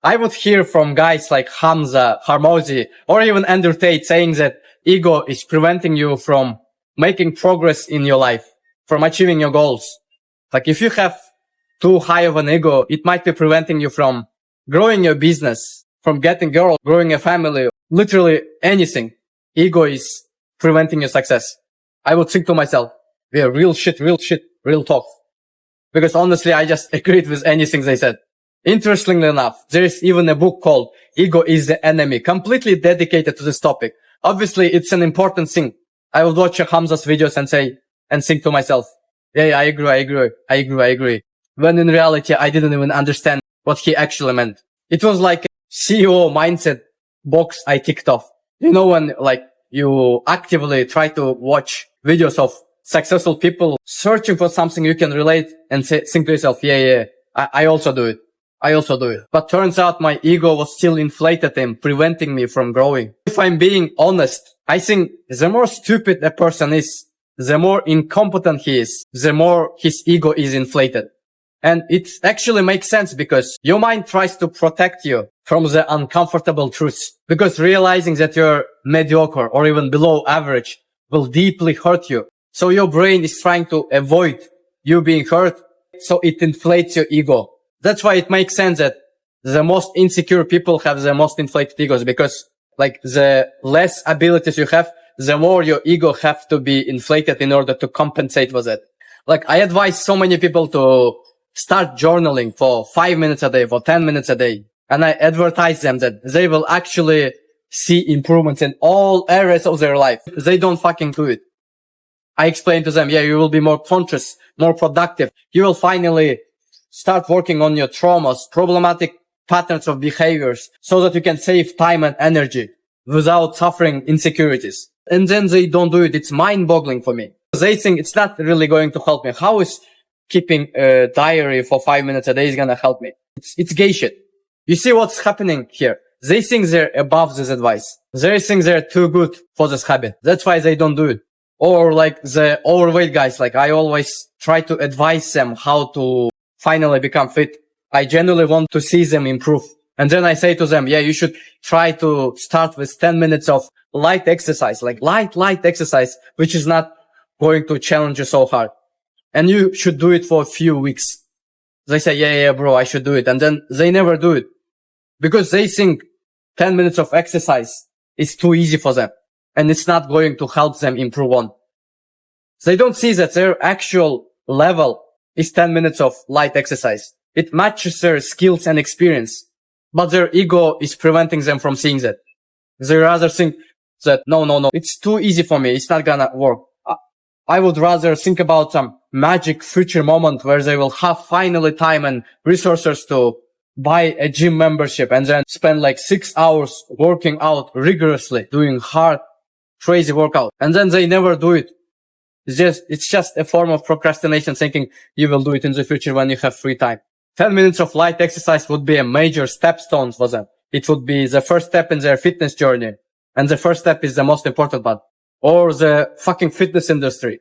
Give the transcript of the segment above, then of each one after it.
I would hear from guys like Hamza, Harmozy, or even Andrew Tate saying that ego is preventing you from making progress in your life, from achieving your goals. Like if you have too high of an ego, it might be preventing you from growing your business, from getting girl, growing a family, literally anything. Ego is preventing your success. I would think to myself, yeah, real shit, real talk. Because honestly, I just agreed with anything they said. Interestingly enough, there is even a book called Ego is the Enemy, completely dedicated to this topic. Obviously, it's an important thing. I would watch Hamza's videos and think to myself, yeah, I agree. When in reality, I didn't even understand what he actually meant. It was like a CEO mindset box I ticked off. You know, when like you actively try to watch videos of successful people searching for something you can relate and think to yourself, yeah, I also do it. But turns out my ego was still inflated and preventing me from growing. If I'm being honest, I think the more stupid a person is, the more incompetent he is, the more his ego is inflated. And it actually makes sense because your mind tries to protect you from the uncomfortable truths. Because realizing that you're mediocre or even below average will deeply hurt you. So your brain is trying to avoid you being hurt. So it inflates your ego. That's why it makes sense that the most insecure people have the most inflated egos, because like the less abilities you have, the more your ego have to be inflated in order to compensate for that. Like I advise so many people to start journaling for 5 minutes a day, for 10 minutes a day. And I advertise them that they will actually see improvements in all areas of their life. They don't fucking do it. I explain to them, yeah, you will be more conscious, more productive. You will finally start working on your traumas, problematic patterns of behaviors, so that you can save time and energy without suffering insecurities. And then they don't do it. It's mind-boggling for me. They think it's not really going to help me. How is keeping a diary for 5 minutes a day is going to help me? It's gay shit. You see what's happening here? They think they're above this advice. They think they're too good for this habit. That's why they don't do it. Or like the overweight guys, like I always try to advise them how to finally become fit. I genuinely want to see them improve. And then I say to them, yeah, you should try to start with 10 minutes of light exercise, like light exercise, which is not going to challenge you so hard. And you should do it for a few weeks. They say, yeah, bro, I should do it. And then they never do it because they think 10 minutes of exercise is too easy for them and it's not going to help them improve on. They don't see that their actual level is 10 minutes of light exercise. It matches their skills and experience, but their ego is preventing them from seeing that. They rather think that, no, it's too easy for me. It's not gonna work. I would rather think about some magic future moment where they will have finally time and resources to buy a gym membership and then spend like 6 hours working out rigorously, doing hard, crazy workout. And then they never do it. It's just a form of procrastination, thinking you will do it in the future when you have free time. 10 minutes of light exercise would be a major stepstone for them. It would be the first step in their fitness journey. And the first step is the most important one. Or the fucking fitness industry.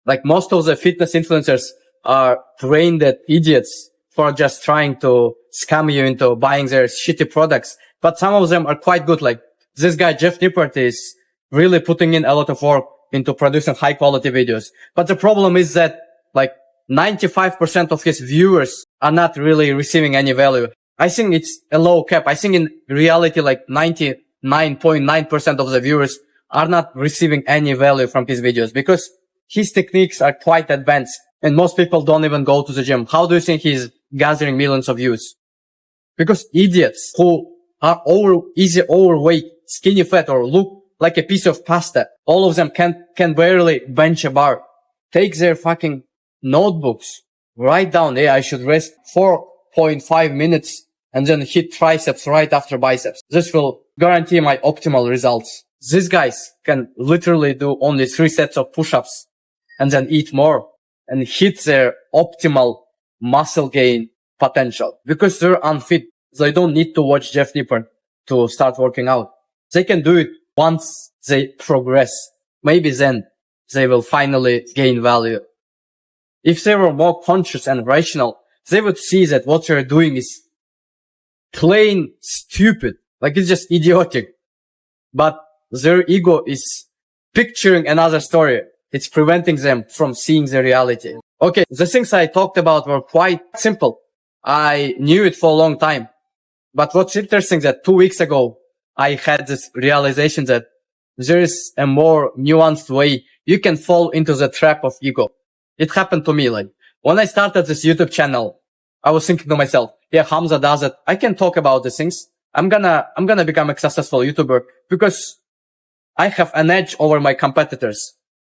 Like most of the fitness influencers are trained idiots for just trying to scam you into buying their shitty products. But some of them are quite good. Like this guy, Jeff Nippert, is really putting in a lot of work into producing high quality videos. But the problem is that like 95% of his viewers are not really receiving any value. I think it's a low cap. I think in reality, like 99.9% of the viewers are not receiving any value from his videos because his techniques are quite advanced and most people don't even go to the gym. How do you think he's gathering millions of views? Because idiots who are easy overweight, skinny fat, or look like a piece of pasta, all of them can barely bench a bar. Take their fucking notebooks, write down, I should rest 4.5 minutes and then hit triceps right after biceps. This will guarantee my optimal results. These guys can literally do only 3 sets of push-ups and then eat more and hit their optimal muscle gain potential because they're unfit. They don't need to watch Jeff Nippert to start working out. They can do it once they progress. Maybe then they will finally gain value. If they were more conscious and rational, they would see that what you're doing is plain stupid. Like it's just idiotic. But their ego is picturing another story. It's preventing them from seeing the reality. Okay, the things I talked about were quite simple. I knew it for a long time. But what's interesting that 2 weeks ago, I had this realization that there is a more nuanced way you can fall into the trap of ego. It happened to me. Like when I started this YouTube channel, I was thinking to myself, yeah, Hamza does it. I can talk about these things. I'm gonna become a successful YouTuber because I have an edge over my competitors.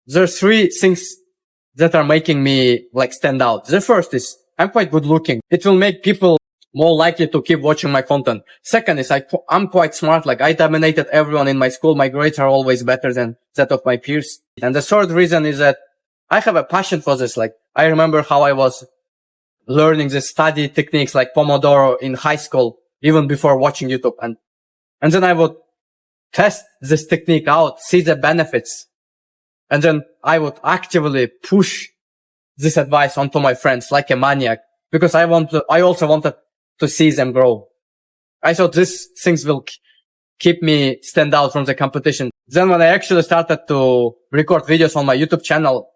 There's 3 things that are making me like stand out. The first is I'm quite good looking. It will make people more likely to keep watching my content. Second is I'm quite smart. Like I dominated everyone in my school. My grades are always better than that of my peers. And the third reason is that I have a passion for this. Like I remember how I was learning the study techniques like Pomodoro in high school, even before watching YouTube. And then I would test this technique out, see the benefits. And then I would actively push this advice onto my friends like a maniac because I also wanted to see them grow. I thought these things will keep me stand out from the competition. Then when I actually started to record videos on my YouTube channel,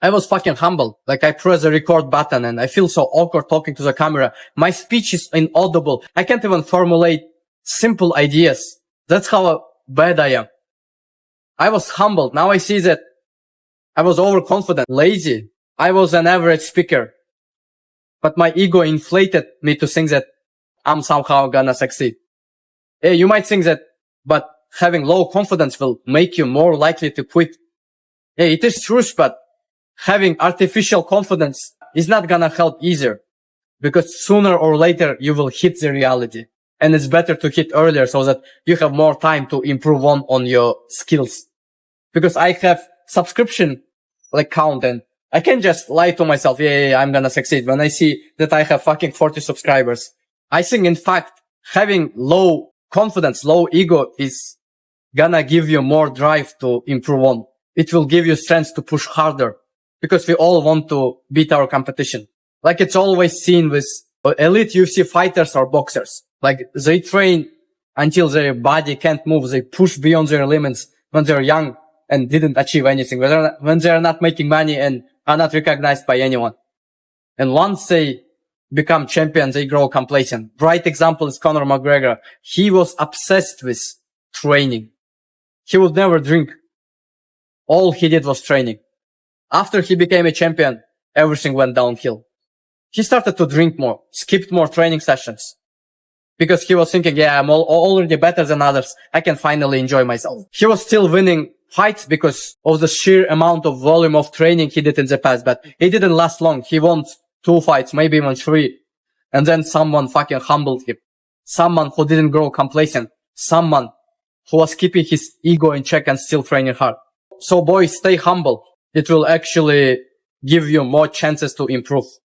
I was fucking humble. Like I press the record button and I feel so awkward talking to the camera. My speech is inaudible. I can't even formulate simple ideas. That's how bad I am. I was humbled. Now I see that I was overconfident, lazy. I was an average speaker, but my ego inflated me to think that I'm somehow gonna succeed. Hey, you might think that, but having low confidence will make you more likely to quit. Hey, it is true, but having artificial confidence is not gonna help either because sooner or later you will hit the reality. And it's better to hit earlier so that you have more time to improve on your skills. Because I have subscription like count and I can just lie to myself. Yeah, I'm gonna succeed when I see that I have fucking 40 subscribers. I think in fact, having low confidence, low ego is gonna give you more drive to improve on. It will give you strength to push harder because we all want to beat our competition. Like it's always seen with elite UFC fighters or boxers. Like they train until their body can't move. They push beyond their limits when they're young and didn't achieve anything. When they're not making money and are not recognized by anyone. And once they become champions, they grow complacent. Bright example is Conor McGregor. He was obsessed with training. He would never drink. All he did was training. After he became a champion, everything went downhill. He started to drink more, skipped more training sessions. Because he was thinking, yeah, I'm already better than others. I can finally enjoy myself. He was still winning fights because of the sheer amount of volume of training he did in the past, but it didn't last long. He won 2 fights, maybe even 3. And then someone fucking humbled him. Someone who didn't grow complacent. Someone who was keeping his ego in check and still training hard. So boys, stay humble. It will actually give you more chances to improve.